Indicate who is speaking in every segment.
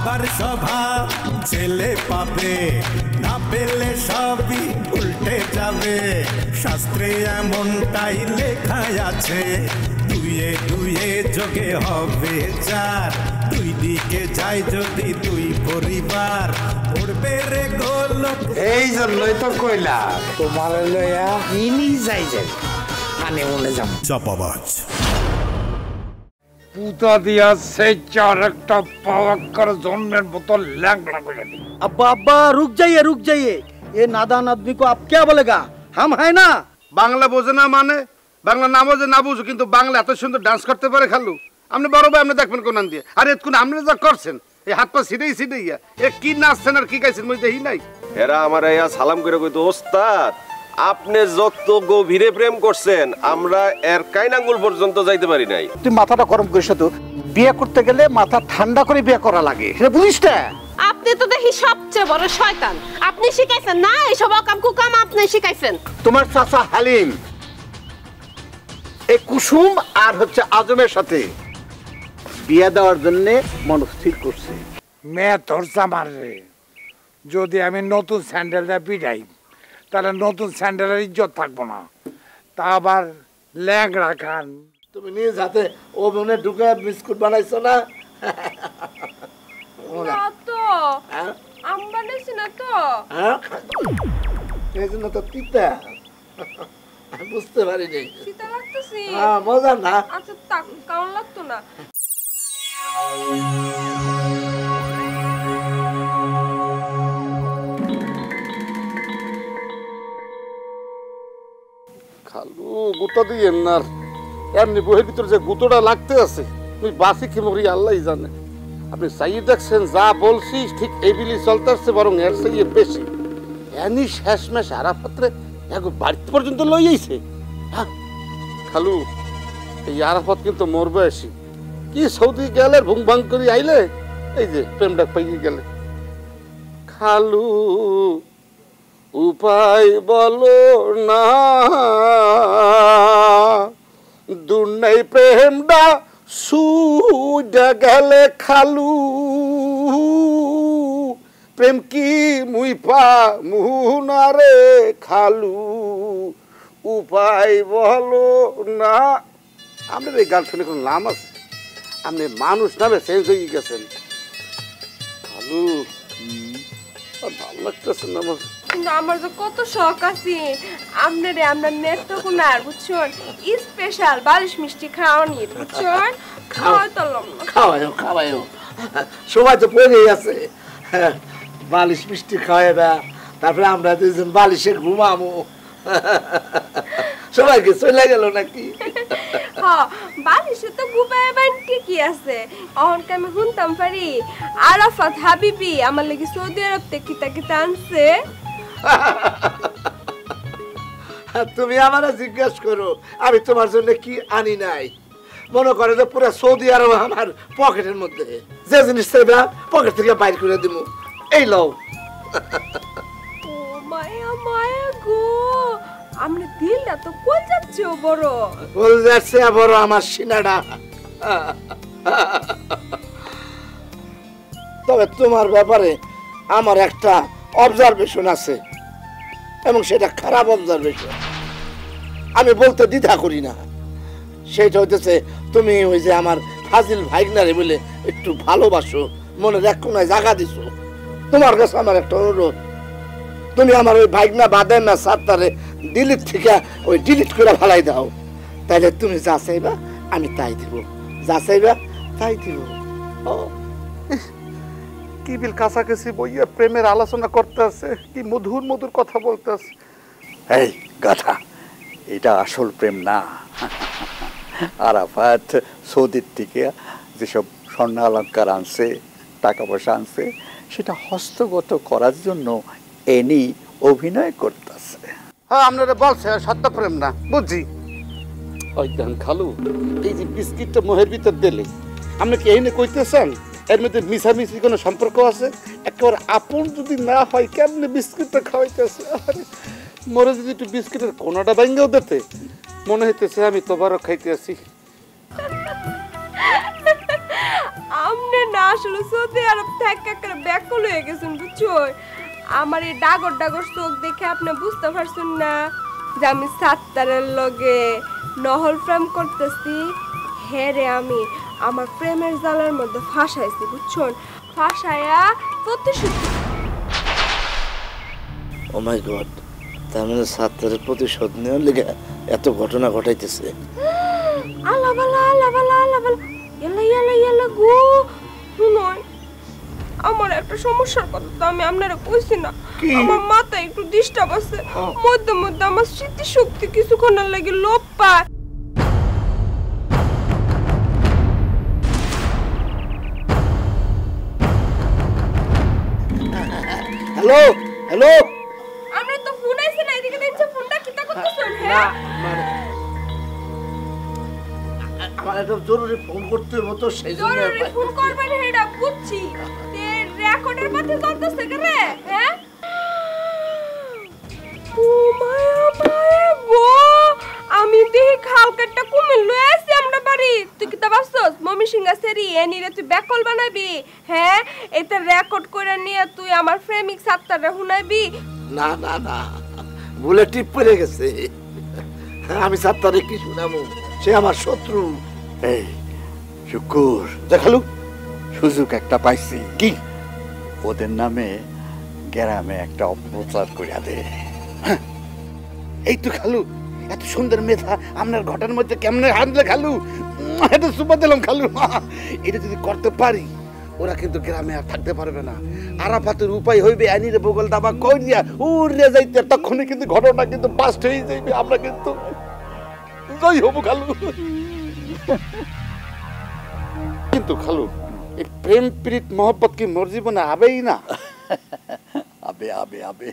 Speaker 1: বাবার স্বভাব ছেলে পাবে, না পেলে সবই উল্টে যাবে। শাস্ত্রে এমনটাই লেখাই আছে, দুয়ে দুয়ে যোগে হবে চার। দুই দিকে যায় যদি দুই পরিবার, পড়বে রে গোলক।
Speaker 2: এই জন্যই তো কইলা তোমার লইয়া ইনি যাই যাই মানে মনে যাম
Speaker 1: চাপাবাজ
Speaker 2: পুতা দিয়া সেই চার একটা পাওয়াক্কার জন্মের মতো ল্যাংড়া করে দি।
Speaker 3: अब्बा अब्बा रुक जाइए ये नादान आदमी को आप क्या बोलेगा, हम है ना।
Speaker 4: বাংলা বোঝে না মানে বাংলা না বোঝে না বুঝো, কিন্তু বাংলা এত সুন্দর ডান্স করতে পারে খালু। আপনি বড় ভাই আপনি দেখবেন কোন দিয়ে। আর এতক্ষণ আপনি যা করছেন এই হাত পা ছিঁড়েই ছিঁড়েইয়া এ কি নাচছেন আর কি গাইছেন মই দেখি নাই।
Speaker 5: এরা আমার ইয়া সালাম করে কইতো ওস্তাদ আপনি যত গভীরে প্রেম করছেন আমরা এর কাইনাঙ্গুল পর্যন্ত যাইতে পারি নাই।
Speaker 2: তুই মাথাটা গরম করিস তো, বিয়ে করতে গেলে মাথা ঠান্ডা করে বিয়ে করা লাগে, সেটা বুঝিস না?
Speaker 6: আপনি তো দেখি সবচেয়ে বড় শয়তান। আপনি শিখাইছেন না এইসব অকাম কুকাম, আপনি শিখাইছেন।
Speaker 2: তোমার চাচা হালিম এই কুসুম আর হচ্ছে আজমের সাথে বিয়ে দেওয়ার জন্য মনস্থির করছে। মেয়ে ধরছা মাররে, যদি আমি নতুন স্যান্ডেলটা পিটাই তাহলে নতুন স্যান্ডেলের ইজ্জত থাকবো না, তা আবার ল্যাংড়া খান।
Speaker 3: তুমি নিজ হাতে ওভেনে ঢুকে বিস্কুট বানাইছো না?
Speaker 6: না তো আম বানাইছি না তো।
Speaker 3: হ্যাঁ, এই জন্য তো তিতা। আমি বুঝতে পারিনি।
Speaker 6: শীত লাগতেছি।
Speaker 3: হ্যাঁ, মজা না।
Speaker 6: আচ্ছা তাক কেমন লাগতো না।
Speaker 4: খালু গুতো দিয়েন না, এমনি বইয়ের ভিতরে যে গুতোটা লাগতে আছে তুই বাসি কি মরি আল্লাহই জানে। আপনি চাইয়ে দেখছেন যা বলছি ঠিক এই বিলি চলতে আসছে, বরং এর চাইয়ে বেশি। এনি শেষমেশ আরাফাতরে এক বাড়িতে পর্যন্ত লই আইছে। হ্যাঁ খালু এই আরাফাত কিন্তু মোর বয়সী, কি সৌদি গেলে ভুং ভাং করে আইলে এই যে প্রেম ডাক পাইয়ে গেলে। খালু উপায় বলো না, দূর নেই প্রেমডা সুডা গেলে খালু, প্রেম কি মুই পা মুনারে খালু, উপায় বলো না। আপনার এই গান শুনে কোনো নাম আছে? আপনি মানুষ নামে চেঞ্জ হয়ে গেছেন খালু। ভালো লাগতেছে না আমার।
Speaker 6: কিন্তু আমার যে কত শখ আছে আপনারে আপনার নেত্রকোনার বুঝছেন স্পেশাল বালিশ মিষ্টি খাওয়ানির, বুঝছেন? খাওয়াইতাম না।
Speaker 3: খাওয়াইও সবাই তো পড়েই আছে। বালিশ মিষ্টি খাওয়াইবা, তারপরে আমরা দুজন বালিশে ঘুমামো। সবাইকে চলে গেল নাকি?
Speaker 6: হ্যাঁ বালিশে তো ঘুমাইবেন ঠিকই আছে। অহনকে আমি শুনতাম পারি আরাফাত হাবিবি আমার লাগি সৌদি আরব থেকে কিতা কিতা আনছে।
Speaker 3: তুমি আমার জিজ্ঞেস করো আমি তোমার জন্য কি আনি নাই। মনে করে যে পুরো সৌদি আরব আমার পকেটের মধ্যে, যে জিনিস চাইবা পকেট থেকে বাইর করে দিব। এই লও।
Speaker 6: ও মায়া মায়া গো, আমরা দিলটা তো কই যাচ্ছে বড়।
Speaker 3: বল যাচ্ছে বড় আমার সিনাডা। তবে তোমার ব্যাপারে আমার একটা অবজারভেশন আছে, এবং সেটা খারাপ অবজারভেশন। আমি বলতে দ্বিধা করি না। সেটা হইতেছে তুমি ওই যে আমার ফাজিল ভাইগনারে বলে একটু ভালোবাসো, মনে এক কোনায় জায়গা দিছো। তোমার কাছে আমার একটা অনুরোধ, তুমি আমার ওই ভাইগনা বাদে না সাতটারে ডিলিট থেকে ওই ডিলিট করে ফেলাই দাও। তাইলে তুমি যা চাইবা আমি তাই দিব, যা চাইবা তাই দিব। ও
Speaker 4: কি বিল কাছাকাছি বইয়া প্রেমের আলোচনা করতে আছে, কি মধুর মধুর কথা বলতে আছে।
Speaker 7: এই গাধা, এটা আসল প্রেম না। আরাফাত সৌদির থেকে যেসব স্বর্ণ অলঙ্কার আনছে, টাকা পয়সা আনছে, সেটা হস্তগত করার জন্য এনি অভিনয় করতেছে।
Speaker 4: হ্যাঁ আপনারা বলছে সত্য প্রেম না, বুঝছি। ওই দেন খালু এই যে বিস্কিটটা মোহের ভিতর দিলে আপনি কি এই নিয়ে কইতেছেন এর মধ্যে মিশামিশি কোনো সম্পর্ক আছে? একেবারে আপন যদি না হয় কেমনি বিস্কিটটা খাওয়াইতেছে? আরে মরে যদি একটু বিস্কিটের কোনাটা ভাঙ্গেও দিতে মনে হইতেছে আমি তোবারও খাইতে আছি।
Speaker 6: আমনে না আসলে সৌদি আরব থেকে একটা ব্যাকল হয়ে গেছেন বুঝছো। আমার এই ডাগর ডাগর চোখ দেখে আপনি বুঝতে পারছেন না যে আমি সাত্তারের লগে নহল প্রেম করতেছি। হ্যাঁ রে, আমি আমার প্রেমের জালের মধ্যে ফাঁসাইছি বুঝছন, ফাঁসায়া প্রতিশোধ।
Speaker 3: ও মাই গড, তার মানে সাত্তারের প্রতিশোধ নেওয়ার লেগে এত ঘটনা ঘটাইতেছে।
Speaker 6: আল্লাহ বালা আল্লাহ বালা আল্লাহ বালা, ইয়ালা ইয়ালা ইয়ালা গো। শুনুন, আমার একটা সমস্যার কথা তো আমি আপনারা কইছি না। আমার মাথায় একটু ডিস্টার্ব আছে, মধ্যে মধ্যে আমার স্মৃতিশক্তি কিছুক্ষণের লাগে লোপ পায়।
Speaker 3: হ্যালো হ্যালো,
Speaker 6: আমরা তো ফোন আইছে না, এদিকে দেখছো ফোনটা কিতা করতেছেন? হ্যাঁ
Speaker 3: আমার একটা জরুরি ফোন করতে হতো তো, সেই জন্য
Speaker 6: জরুরি ফোন করবেন হেডা বুঝছি। তে রেকর্ডের মধ্যে চলতেছে কে রে? হ্যাঁ ও মায়া মায়া গো, আমি দেখি খালকাটটা কুমির লয়ে আসি আমরা বাড়ি। তুই কি তা ভাবছস মমি সিংহা সেরি এনি রে তুই ব্যাকল বানাবি? হ্যাঁ এটা রেকর্ড করে নিয়ে তুই আমার প্রেমিক সাত্তারে শুনাইবি?
Speaker 3: না না না, ভুলে টিপ পড়ে গেছে। আমি সাত্তারে কি শুনাবো, সে আমার শত্রু।
Speaker 7: এই শুকুর,
Speaker 3: দেখালু
Speaker 7: সুযোগ একটা পাইছি। কি? ওদের নামে গ্রামে একটা অপপ্রচার করিয়া দে।
Speaker 3: এই তো খালু, এত সুন্দর মেধা আপনার ঘটার মধ্যে কেমনে হাঁটলে খালু, এটা সুপার দিলাম খালু। এটা যদি করতে পারি, ওরা কিন্তু গ্রামে আর থাকতে পারবে না। আরাফাতের উপায় হইবে আনির বগল দাবা কইয়া উড়ে যাইতে, তখনই কিন্তু ঘটনা কিন্তু পাস্ট হয়ে যাইবে। আমরা কিন্তু জয় হবো খালু। কিন্তু খালু, এই প্রেম প্রীত মোহব্বত কি মোর জীবনে আবেই না?
Speaker 7: আবে আবে আবে।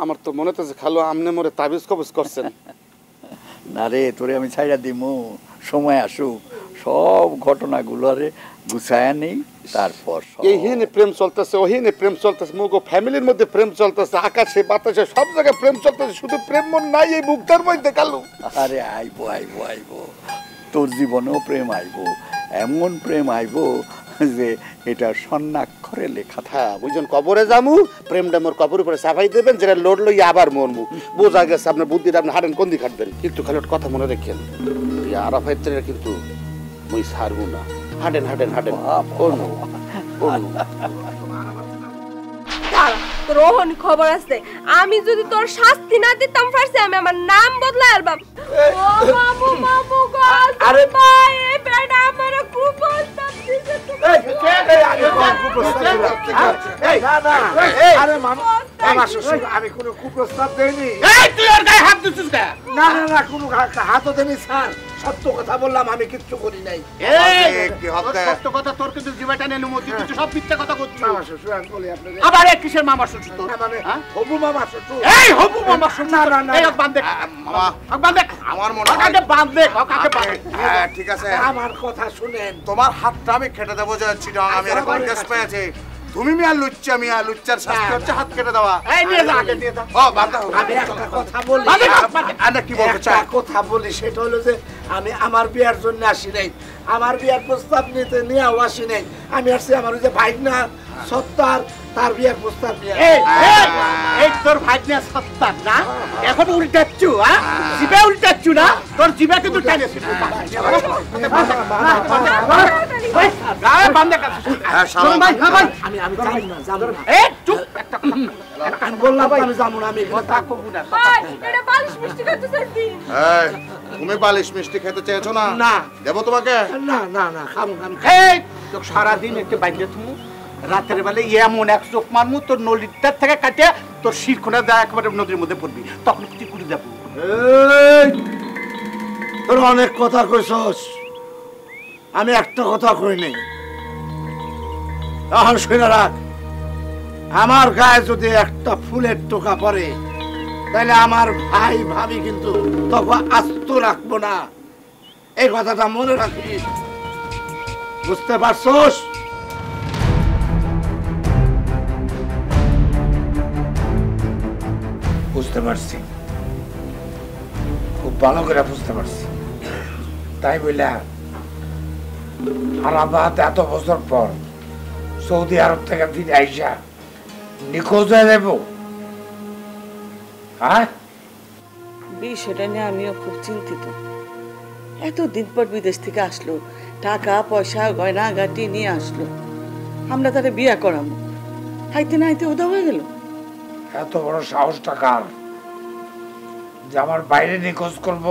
Speaker 4: আমার তো মনে হচ্ছে খালু আমনে মোরে তাবিজ কবজ করছেন।
Speaker 7: না রে, তোরে আমি ছাইড়া দিমু, সময় আসুক, সব ঘটনাগুলোরে গুছায়া নেই, তারপর
Speaker 4: এই হিনে প্রেম চলতেছে, ওহিনে প্রেম চলতেছে, মুগো ফ্যামিলির মধ্যে প্রেম চলতেছে, আকাশে বাতাসে সব জায়গায় প্রেম চলতেছে, শুধু প্রেম মন নাই এই মুখটার মধ্যে খালু।
Speaker 7: আরে আইবো আইবো আইবো, তোর জীবনেও প্রেম আইবো, এমন প্রেম আইবো যে এটা স্বর্ণাক্ষরে লেখা থাকে।
Speaker 4: হ্যাঁ বুঝছেন, কবরে যামু, প্রেমটা মোর কবর উপরে চাপাই দেবেন, যেটা লোড লইয়া আবার মরমু। বোঝা গেছে আপনার বুদ্ধিটা, আপনি হাঁটেন কোন দিক হাঁটবেন। কিন্তু খালি কথা মনে রাখেন, আরাফাত কিন্তু মুই ছাড়বো না। হাঁটেন হাঁটেন হাঁটেন।
Speaker 6: তোর ওহন খবর আছে, আমি যদি তোর শাস্তি না দিতাম ফারছে আমি আমার নাম বদলাই আলবাম। ও মামু মামু গো, আরে ভাই এই বেটা আমারে খুব প্রস্তাব দিছে।
Speaker 2: আরে মামা, আমার শ্বশুর, আমি কোনো কুপ্রস্তাব দেইনি।
Speaker 3: তুই ওর গায়ে হাত দিচ্ছিস কেন?
Speaker 2: না না না, কোনো হাতও দেনি স্যার, সত্য কথা বললাম, আমি কিচ্ছু করি নাই।
Speaker 3: সত্য কথা তোর কিন্তু জীবনটা নেই অনুমতি, তুই সব মিথ্যা কথা করছিস।
Speaker 2: মামা শ্বশুর আমি বলি আপনাদের,
Speaker 3: আবার এক কিসের মামা শ্বশুর তোর?
Speaker 2: মানে হবু মামা শ্বশুর।
Speaker 3: এই হবু মামা শ্বশুর?
Speaker 2: না না না,
Speaker 3: এই বাঁধ দে মামা, বাঁধ দে।
Speaker 5: আমার মনে হয়
Speaker 3: কাকে বাঁধ দে, কাকে বাঁধ দে।
Speaker 5: হ্যাঁ ঠিক আছে,
Speaker 2: আমার কথা শুনেন।
Speaker 5: তোমার হাতটা আমি কেটে দেবো যাচ্ছি না, আমি এরকম কেস পেয়েছি। তুমি মিয়া লুচ্চা, মিয়া লুচ্চার শাস্তি হচ্ছে হাত কেটে দেওয়া।
Speaker 3: এই নিয়ে যা, আগে নিয়ে যা।
Speaker 5: ও বাদ দাও।
Speaker 2: আমি একটা কথা বলি,
Speaker 5: আরে কি বলতে
Speaker 2: একটা
Speaker 5: চাই?
Speaker 2: কথা বলি, সেটা হলো যে আমি আমার বিয়ার জন্য আসি নাই, আমার বিয়ার প্রস্তাব নিয়েও আসি নাই। আমি আসছি আমার ওই যে ভাই না সত্তার, তার বিয়ার প্রস্তাব নিয়ে।
Speaker 3: এই তোর ভাগ্নে সত্তার না, এখন উল্টাচ্ছু, হ্যাঁ জিবে উল্টাচ্ছু না, তোর জিবে কিন্তু টেনেছি।
Speaker 2: আমি বললাম আমি যাবো না, আমি এখানে থাকবো না।
Speaker 6: ভাই এটা বালিশ মিষ্টি করতে চাইছি।
Speaker 5: তুমি বালিশ মিষ্টি খেতে চেয়েছো না?
Speaker 2: না।
Speaker 5: দেবো তোমাকে?
Speaker 2: না না না, খাবো না আমি।
Speaker 3: এই তোর সারাদিন একটু বাইরে তুমি, রাতের বেলা এমন এক চোখ মারমু তোর নলিটার থেকে কাটে তোর শিরখোনা দেয় একেবারে নদীর মধ্যে পড়বি, তখন তুই করে যাবো।
Speaker 2: তোর অনেক কথা কইছস, আমি একটা কথা কই নাই। এখন শুনে রাখ, আমার গায়ে যদি একটা ফুলের টোকা পড়ে, তাহলে আমার ভাই ভাবি কিন্তু তখন আস্ত রাখবো না। এই কথাটা মনে রাখিস, বুঝতে পারছস? বুঝতে পারছি, খুব ভালো করে বুঝতে পারছি। তাই বললা আরাফাত এত বছর পর সৌদি আরব থেকে ফিরে আইসা নিখোঁজ হয়ে যাব? হ্যাঁ,
Speaker 8: বিষয়টা নিয়ে আমিও খুব চিন্তিত। এতদিন পর বিদেশ থেকে আসলো, টাকা পয়সা গয়না গাটি নিয়ে আসলো, আমরা তারে বিয়া করাবো, হাইতে না হাইতে উদা হয়ে গেল।
Speaker 2: এত বড় সাহসটা কার যে আমার বাইরে নিখোঁজ করব?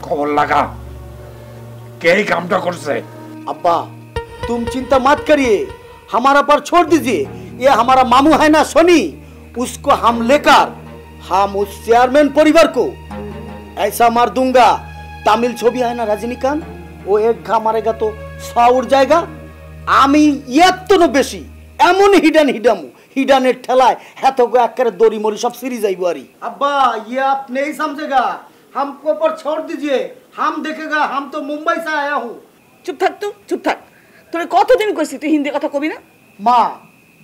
Speaker 2: খবর লাগা, কে এই কামটা করছে?
Speaker 3: अब्बा तुम चिंता मत करिए, हमारा पर छोड़ दीजिए। ये हमारा मामू है ना सोनी, उसको हम लेकर हम उस चेयरमैन परिवार को ऐसा मार दूंगा। तमिल छवि है ना रजनीकांत, वो एक घा मारेगा तो 100 उड़ जाएगा। आमी एत्तनो बेशी एमन हिडन हिडामु, हिडনের ঠেলায় হেতগো একবারে দড়ি মরি সব সিরি যাইবো আরি। अब्बा ये आप नहीं समझेगा, हमको पर छोड़ दीजिए, हम देखेगा, हम तो मुंबई से आया हूँ।
Speaker 8: চুপ থাক তো, চুপ থাক। তোরে কতদিন কইছি তুই হিন্দি কথা কবি না?
Speaker 3: মা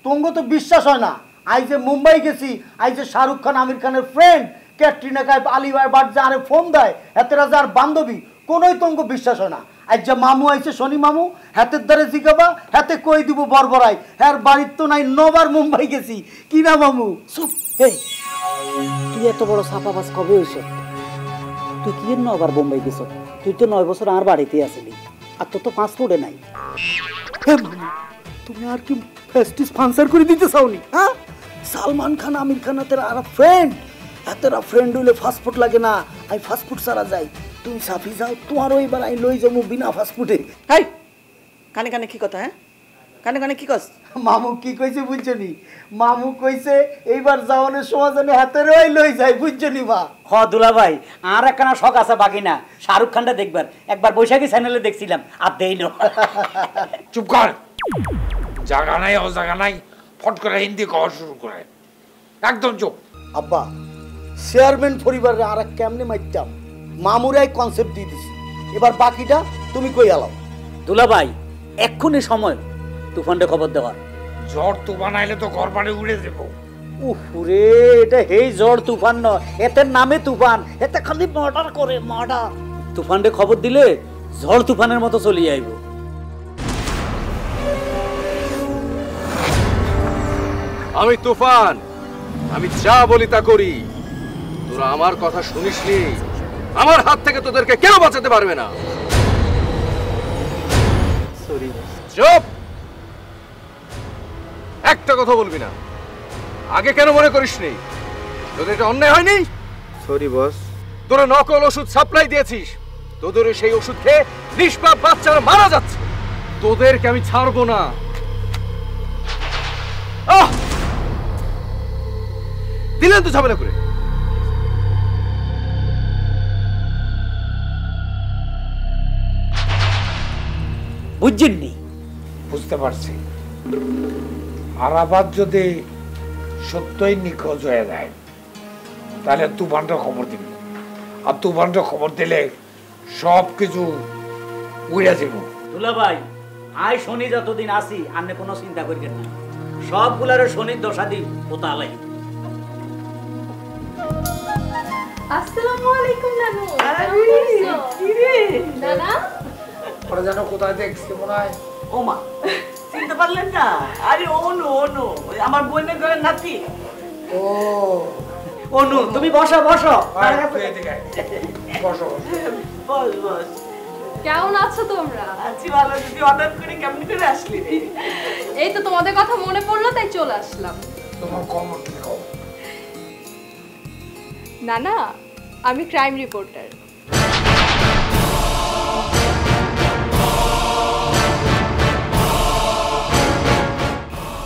Speaker 3: তোমাকে তো বিশ্বাস হয় না, আই যে মুম্বাই গেছি, আই যে শাহরুখ খান আমির খানের ফ্রেন্ড ক্যাটরিনা কাইফ আলিবার বাট যারে ফোন দেয় এতেরা যার বান্ধবী, কোনোই তোমাকে বিশ্বাস হয় না। আজ যে মামু আইছে শনি মামু, হাতের দ্বারে জিগাবা হাতে কই দিব বরবরাই, হ্যার বাড়ির তো নাই, নবার মুম্বাই গেছি কি না মামু?
Speaker 9: চুপ। এই তুই এত বড় ছাপাবাজ কবে হইছ? তুই কি নবার বোম্বাই গেছ? তুই তো 9 বছর আর বাড়িতে আসলি, আর তোর তো পাসপোর্টে নাই।
Speaker 3: তুমি আর কি ফেস্টি স্পন্সর করে দিতে চাওনি? হ্যাঁ, সালমান খান আমির খান তেরা আর ফ্রেন্ড, এতেরা ফ্রেন্ড হইলে ফাস্টফুড লাগে না, আই ফাস্টফুড সারা যাই। তুমি সাফি যাও, তোমারও এবার আই লই যাবো বিনা ফাস্টফুডে।
Speaker 8: হাই, কানে কানে কি কথা? হ্যাঁ, কানে কানে কি কস?
Speaker 3: মামু কি কইছে বুঝছো নি? মামু কইছে এইবার যাওয়ানোর সময় জানে হাতেরও আই লই যাই, বুঝছো নি মা?
Speaker 9: হ দুলা ভাই, আর একখানা শখ আছে বাকি না, শাহরুখ খানটা দেখবার। একবার বৈশাখী চ্যানেলে দেখছিলাম, আর দেইল।
Speaker 2: চুপ কর, জায়গা নাই অজায়গা নাই ফট করে হিন্দি কওয়া শুরু করে, একদম চুপ।
Speaker 3: আব্বা চেয়ারম্যান পরিবারের আর কেমনে মাইতাম, মামুরাই কনসেপ্ট দিয়ে দিছি, এবার বাকিটা তুমি কই আলাও।
Speaker 9: দুলা ভাই এক্ষুনি সময় তুফানটা খবর দেওয়ার।
Speaker 2: ঝড় তুফান আইলে তো ঘর বাড়ি উড়ে যাবো।
Speaker 9: উফরে, এটা হেই ঝড় তুফান নয়, এতে নামে তুফান, এতে খালি মার্ডার করে, মার্ডার। তুফানটা খবর দিলে ঝড় তুফানের মতো চলিয়ে আইব।
Speaker 5: আমি তুফান, আমি যা বলি তা করি। তোরা আমার কথা শুনিসনি, আমার হাত থেকে তোদেরকে কেউ বাঁচাতে পারবে না। চুপ, একটা কথা বলবি না। আগে কেন মনে করিসনি? তোদের এটা অন্যায় হয়নি?
Speaker 10: Sorry boss.
Speaker 5: তোরা নকল ওষুধ সাপ্লাই দিয়েছিস, তোদের সেই ওষুধ খেয়ে নিষ্পাপ বাচ্চারা মারা যাচ্ছে। তোদেরকে আমি ছাড়বো না। দিলেন তো ঝামেলা করে।
Speaker 9: বুঝছেননি?
Speaker 2: বুঝতে পারছি, আরাফাত যদি সত্যই নিখোঁজ হয়ে যায় তাহলে তুফানটা খবর দিবি, আর তুফানটা খবর দিলে সব কিছু উড়ে যাব।
Speaker 9: দুলা ভাই, আই শনি যতদিন আসি আপনি কোনো চিন্তা করিবেন না, সবগুলার শনির দশা দিন ওটা আলাই।
Speaker 6: আসসালামু আলাইকুম নানু।
Speaker 8: কি রে
Speaker 6: নানা,
Speaker 2: ওরা যেন কোথায় দেখছি মনে হয়।
Speaker 8: ও মা, চিনতে পারলেন না? আরে অনু, অনু আমার বোনের ঘরের নাতি।
Speaker 2: ও
Speaker 9: অনু, তুমি বসো বসো।
Speaker 2: বসো।
Speaker 8: বস বস।
Speaker 6: কেমন আছো তোমরা?
Speaker 8: আছি ভালো। যদি হঠাৎ করে কেমন করে আসলি?
Speaker 6: এই তো তোমাদের কথা মনে পড়লো তাই চলে আসলাম।
Speaker 2: তোমার খবর কি?
Speaker 6: নানা, আমি ক্রাইম রিপোর্টার।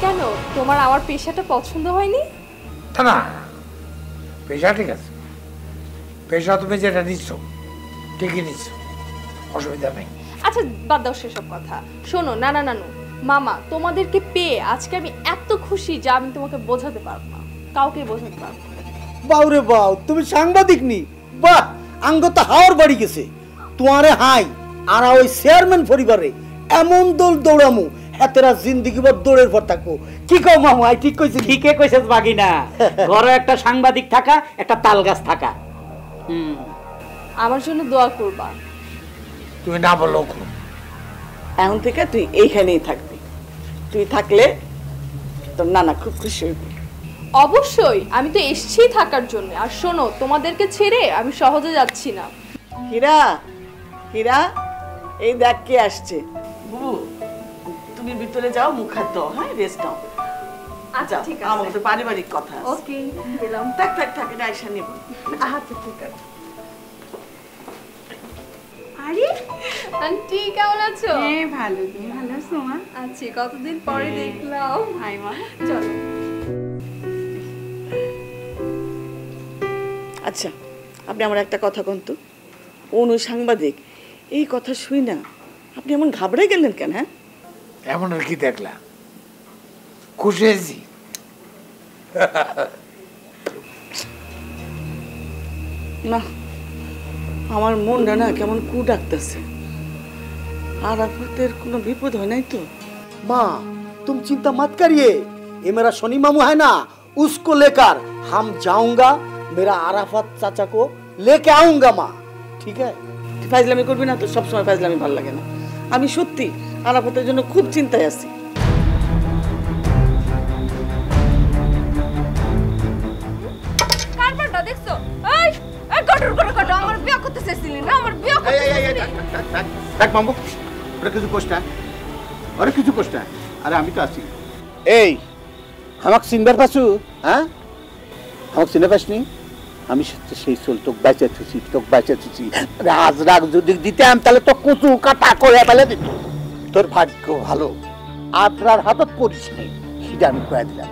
Speaker 6: কেন, তোমার আমার পেশাটা পছন্দ হয়নি?
Speaker 2: না, পেশা ঠিক আছে, পেশা তুমি যেটা নিচ্ছ ঠিকই নিচ্ছ, অসুবিধা নেই।
Speaker 6: আচ্ছা বাদ দাও সেসব কথা। শোনো নানা নানু মামা, তোমাদেরকে পেয়ে আজকে আমি এত খুশি যে আমি তোমাকে বোঝাতে পারবো না, কাউকে বোঝাতে পারবো না।
Speaker 3: বাউরে বাউ, তুমি সাংবাদিক নি? বাহ, আঙ্গ তো হাওয়ার বাড়ি গেছে তোমারে। হাই আর ওই চেয়ারম্যান পরিবারে এমন দৌড় দৌড়ামু, এতেরা জিন্দিগি ভর দৌড়ের পর থাকবো। কি কও মামু? আই ঠিক কইছি?
Speaker 9: ঠিকই কইছস বাগিনা, ঘরে একটা সাংবাদিক থাকা, একটা তাল গাছ থাকা।
Speaker 6: আমার জন্য দোয়া করবা।
Speaker 2: তুমি না বলো
Speaker 8: এখন থেকে তুই এইখানেই থাকবি। তুই থাকলে তোর নানা খুব খুশি হইবে।
Speaker 10: অবশ্যই, আমি তো এসেছি থাকার জন্য। আর শোনো, তোমাদেরকে ছেড়ে আমি সহজে যাচ্ছি না।
Speaker 8: হীরা, হীরা, এই দেখ কে আসছে। বুবু, তুমি ভিতরে যাও, মুখ হাত দাও, হ্যাঁ, রেস্ট নাও।
Speaker 10: আচ্ছা ঠিক আছে,
Speaker 8: আমাদের পারিবারিক কথা।
Speaker 10: ওকে, গেলাম।
Speaker 8: থাক থাক থাক, এটা আইসা নেব।
Speaker 10: আচ্ছা ঠিক আছে। আরে আন্টি কেমন আছো?
Speaker 11: হ্যাঁ ভালো, তুমি ভালো আছো মা?
Speaker 10: আছি, কতদিন পরে দেখলাম।
Speaker 11: হাই মা।
Speaker 10: চলো।
Speaker 8: আচ্ছা, আপনি আমার একটা কথা কোন তো, অনু সাংবাদিক, এই কথা শুই না আপনি এমন ঘাবড়ে গেলেন কেন? হ্যাঁ,
Speaker 2: এমন আর কি দেখলাম, খুশি হয়েছি।
Speaker 8: না, আমার মনটা না কেমন কু ডাকতেছে। আর আপনাদের কোনো বিপদ হয় নাই তো?
Speaker 12: माँ तुम चिंता मत करिए, ये मेरा शनि मामू है ना, उसको लेकर हम जाऊंगा, मेरा आराफत चाचा को लेके आऊंगा माँ, ठीक है?
Speaker 8: তুই ফাজলামি করবি না তো, সবসময় ফাজলামি ভালো লাগে না। আমি সত্যি আরাফাতের জন্য খুব চিন্তায় আছি।
Speaker 6: কারবারটা দেখছো? এই এই গটর গটর গটর আমার বিয়ে করতে চাইছিলি না? আমার বিয়ে করতে
Speaker 4: দেখ মামু, ওরা কিছু কোষ্টা, ওরা কিছু কোষ্টা। আরে আমি তো আছি। এই আমাকে চিনবার পাছু? হ্যাঁ, আমাকে চিনে পাসনি? আমি সেই চল তোকে বেঁচে থুছি, তোকে বেঁচে থুছি। রাজ রাগ যদি দিতাম তাহলে তো কুচু কাটা করে ফেলে দিত। তোর ভাগ্য ভালো, আপনার হাতত পড়িস নেই, সেটা আমি কয়ে দিলাম।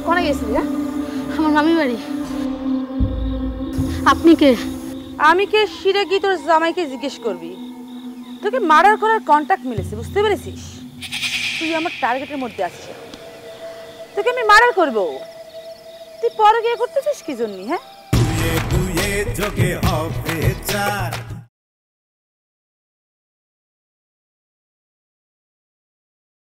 Speaker 11: কোনে গেছিলি? আমার মামি বাড়ি। আপনি কে?
Speaker 13: আমি কে শিরে কি তোর জামাইকে জিজ্ঞেস করবি? তোকে মার্ডার করার কন্টাক্ট মিলেছে, বুঝতে পেরেছিস? তুই আমার টার্গেটের মধ্যে আছিস, তোকে আমি মার্ডার করবো। তুই পরে গিয়ে করতেছিস কি জন্য? হ্যাঁ,
Speaker 1: দুয়ে দুয়ে যোগে হবে চার।